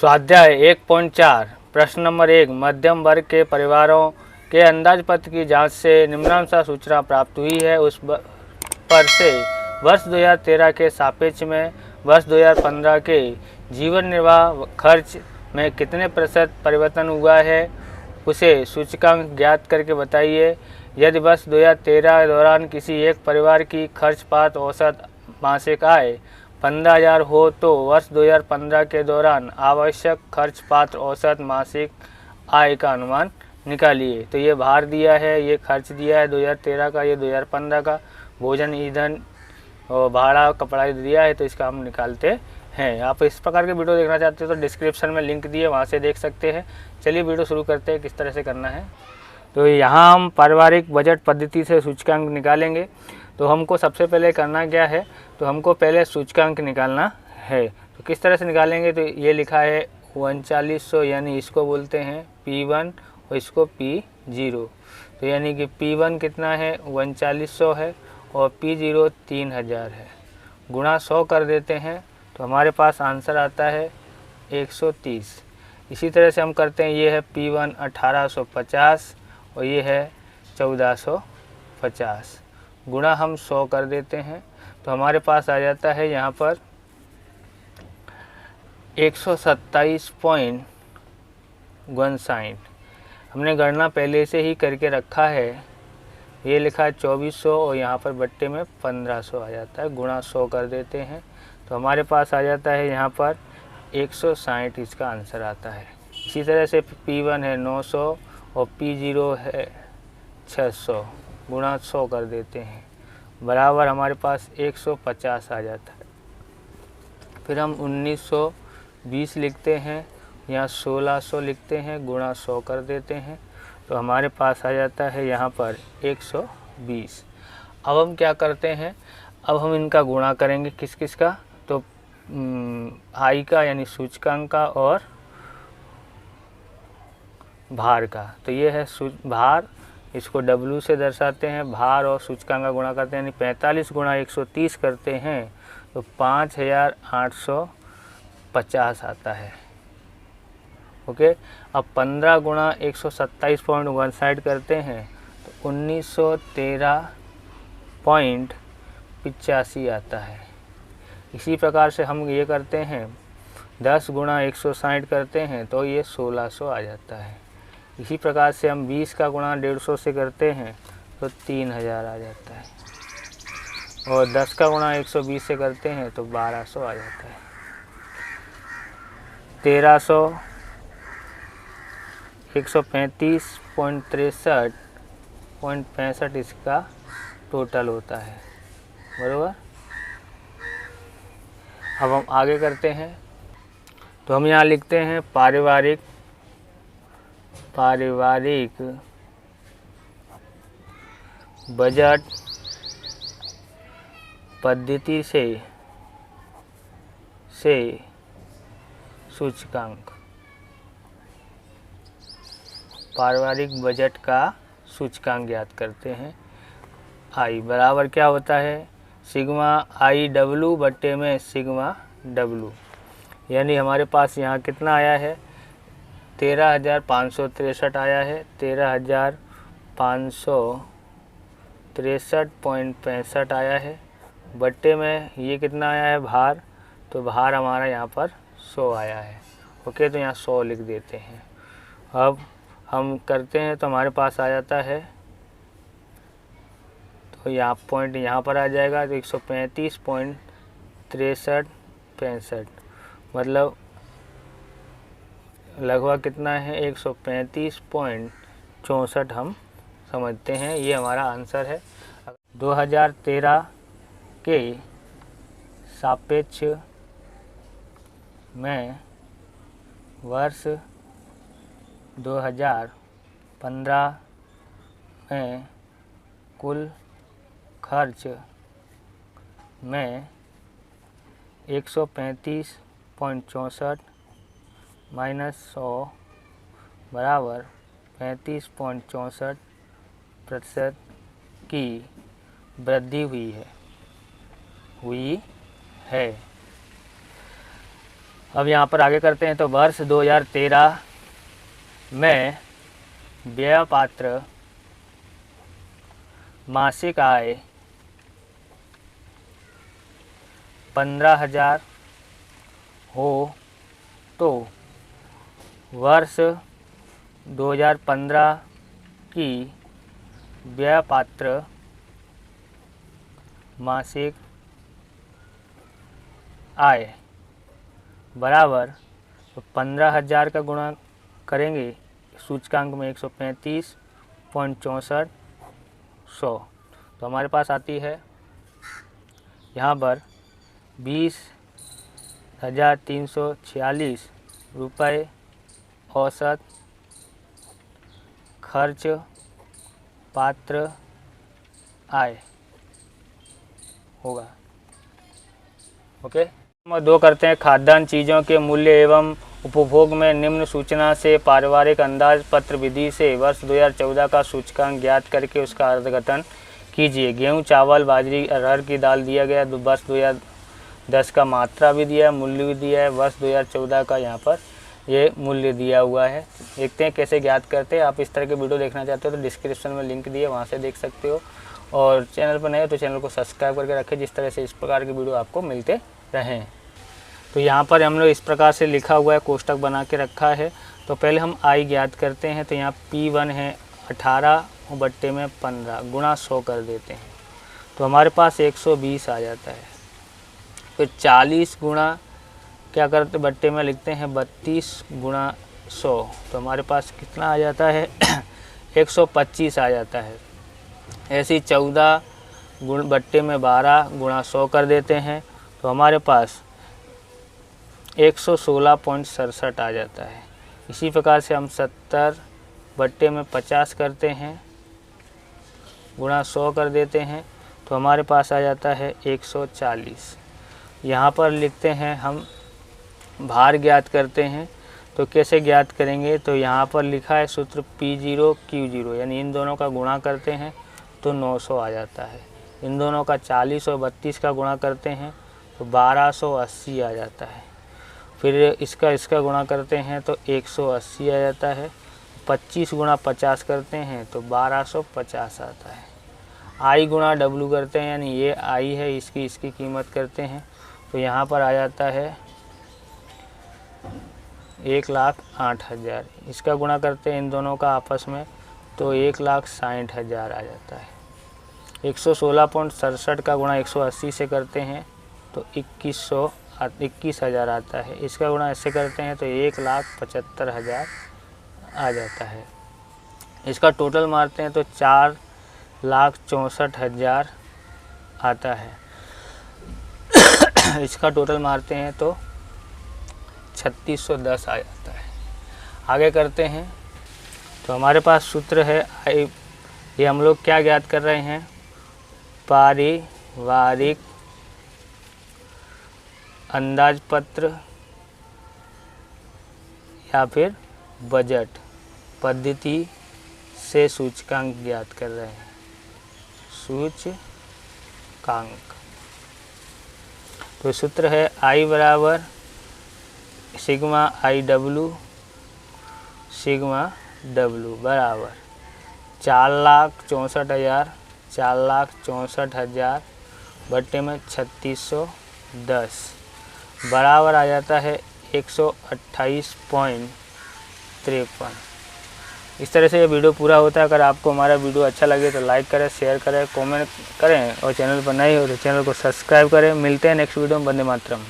स्वाध्याय 1.4 प्रश्न नंबर 1 मध्यम वर्ग के परिवारों के अंदाजपत्र की जांच से निम्नानुसार सूचना प्राप्त हुई है। उस पर से वर्ष 2013 के सापेक्ष में वर्ष 2015 के जीवन निर्वाह खर्च में कितने प्रतिशत परिवर्तन हुआ है, उसे सूचकांक ज्ञात करके बताइए। यदि वर्ष 2013 के दौरान किसी एक परिवार की खर्च पात्र औसत मासिक आय 15,000 हो तो वर्ष 2015 के दौरान आवश्यक खर्च पात्र औसत मासिक आय का अनुमान निकालिए। तो ये भार दिया है, ये खर्च दिया है 2013 का, ये 2015 का, भोजन ईंधन और भाड़ा कपड़ा दिया है, तो इसका हम निकालते हैं। आप इस प्रकार के वीडियो देखना चाहते हो तो डिस्क्रिप्शन में लिंक दिए, वहाँ से देख सकते हैं। चलिए वीडियो शुरू करते हैं, किस तरह से करना है। तो यहाँ हम पारिवारिक बजट पद्धति से सूचकांक निकालेंगे। तो हमको सबसे पहले करना क्या है, तो हमको पहले सूचकांक निकालना है। तो किस तरह से निकालेंगे, तो ये लिखा है 3900, यानी इसको बोलते हैं P1 और इसको P0। तो यानी कि P1 कितना है 3900 है और P0 3000 है, गुणा 100 कर देते हैं तो हमारे पास आंसर आता है 130। इसी तरह से हम करते हैं, ये है P1 1850 और ये है 1450, गुणा हम 100 कर देते हैं तो हमारे पास आ जाता है यहाँ पर 127.59। हमने गणना पहले से ही करके रखा है, ये लिखा है 2400 और यहाँ पर बट्टे में 1500 आ जाता है, गुणा 100 कर देते हैं तो हमारे पास आ जाता है यहाँ पर 160, इसका आंसर आता है। इसी तरह से P1 है 900 और P0 है 600, गुणा 100 कर देते हैं, बराबर हमारे पास 150 आ जाता है। फिर हम 1920 लिखते हैं, यहाँ 1600 लिखते हैं, गुणा 100 कर देते हैं तो हमारे पास आ जाता है यहाँ पर 120। अब हम क्या करते हैं, अब हम इनका गुणा करेंगे, किस किस का, तो आई का यानी सूचकांक का और भार का। तो ये है भार, इसको W से दर्शाते हैं, भार और सूचकांक का गुणा करते हैं, यानी 45 गुणा 130 करते हैं तो 5850 आता है। ओके, अब 15 गुणा 127.59 करते हैं तो 1913.85 आता है। इसी प्रकार से हम ये करते हैं, 10 गुणा 160 करते हैं तो ये 1600 आ जाता है। इसी प्रकार से हम 20 का गुणा 150 से करते हैं तो 3000 आ जाता है, और 10 का गुणा 120 से करते हैं तो 1200 आ जाता है। 1300, 135.63.65 इसका टोटल होता है, बराबर। अब हम आगे करते हैं, तो हम यहाँ लिखते हैं पारिवारिक बजट पद्धति से सूचकांक। पारिवारिक बजट का सूचकांक ज्ञात करते हैं। आई बराबर क्या होता है, सिग्मा आई डब्लू बट्टे में सिग्मा डब्लू, यानी हमारे पास यहाँ कितना आया है 13,563 आया है, 13,563.65 आया है, बट्टे में ये कितना आया है भार, तो भार हमारा यहाँ पर 100 आया है। ओके, तो यहाँ 100 लिख देते हैं। अब हम करते हैं तो हमारे पास आ जाता है, तो यहाँ पॉइंट यहाँ पर आ जाएगा तो 135.6365, मतलब लगभग कितना है 135.64 हम समझते हैं, ये हमारा आंसर है। 2013 के सापेक्ष में वर्ष 2015 में कुल खर्च में 135.64 माइनस 100 बराबर 35.64% की वृद्धि हुई है। अब यहाँ पर आगे करते हैं। तो वर्ष 2013 में व्यय पात्र मासिक आय 15,000 हो तो वर्ष 2015 की व्यय पात्र मासिक आय बराबर, तो 15,000 का गुणा करेंगे सूचकांक में 135.64 100, तो हमारे पास आती है यहाँ पर 20,346 रुपये औसत खर्च पात्र आय होगा। ओके। नंबर 2 करते हैं। खाद्यान्न चीज़ों के मूल्य एवं उपभोग में निम्न सूचना से पारिवारिक अंदाज पत्र विधि से वर्ष 2014 का सूचकांक ज्ञात करके उसका अर्थघटन कीजिए। गेहूं, चावल, बाजरी, अरहर की दाल दिया गया। वर्ष 2010 का मात्रा भी दिया है, मूल्य भी दिया है। वर्ष 2014 का यहाँ पर ये मूल्य दिया हुआ है। देखते हैं कैसे ज्ञात करते हैं। आप इस तरह के वीडियो देखना चाहते हो तो डिस्क्रिप्शन में लिंक दिए, वहाँ से देख सकते हो। और चैनल पर नए हो तो चैनल को सब्सक्राइब करके रखें, जिस तरह से इस प्रकार के वीडियो आपको मिलते रहें। तो यहाँ पर हम लोग इस प्रकार से लिखा हुआ है, कोष्टक बना के रखा है। तो पहले हम आई ज्ञात करते हैं। तो यहाँ P1 है 18 और बट्टे में 15 गुणा 100 कर देते हैं, तो हमारे पास 120 आ जाता है। फिर 40 गुणा क्या करते, बट्टे में लिखते हैं 32 गुणा 100, तो हमारे पास कितना आ जाता है 125 आ जाता है। ऐसे ही 14 गुण बट्टे में 12 गुणा 100 कर देते हैं, तो हमारे पास 116.67 आ जाता है। इसी प्रकार से हम 70 बट्टे में 50 करते हैं, गुणा 100 कर देते हैं, तो हमारे पास आ जाता है 140। यहाँ पर लिखते हैं हम भार ज्ञात करते हैं। तो कैसे ज्ञात करेंगे, तो यहाँ पर लिखा है सूत्र P0 Q0, यानी इन दोनों का गुणा करते हैं तो 900 आ जाता है। इन दोनों का 40 और 32 का गुणा करते हैं तो 1280 आ जाता है। फिर इसका गुणा करते हैं तो 180 आ जाता है। 25 गुणा 50 करते हैं तो 1250 आता है। आई गुणा W करते हैं, यानी ये आई है, इसकी कीमत करते हैं, तो यहाँ पर आ जाता है 1,08,000। इसका गुणा करते हैं इन दोनों का आपस में तो 1,60,000 आ जाता है। 116.67 का गुणा 180 से करते हैं तो 21,000 आता है। इसका गुणा ऐसे करते हैं तो 1,75,000 आ जाता है। इसका टोटल मारते हैं तो 4,64,000 आता है। इसका टोटल मारते हैं तो 3,610 आ जाता है। आगे करते हैं। तो हमारे पास सूत्र है आई, ये हम लोग क्या ज्ञात कर रहे हैं, पारिवारिक अंदाज पत्र या फिर बजट पद्धति से सूचकांक ज्ञात कर रहे हैं। सूचकांक, तो सूत्र है आई बराबर सिग्मा आई डब्लू, सिग्मा डब्लू बराबर 4,64,000 बट्टे में 3,610 बराबर आ जाता है 128.53। इस तरह से ये वीडियो पूरा होता है। अगर आपको हमारा वीडियो अच्छा लगे तो लाइक करें, शेयर करें, कमेंट करें और चैनल पर नए हो तो चैनल को सब्सक्राइब करें। मिलते हैं नेक्स्ट वीडियो में। वंदे मातरम।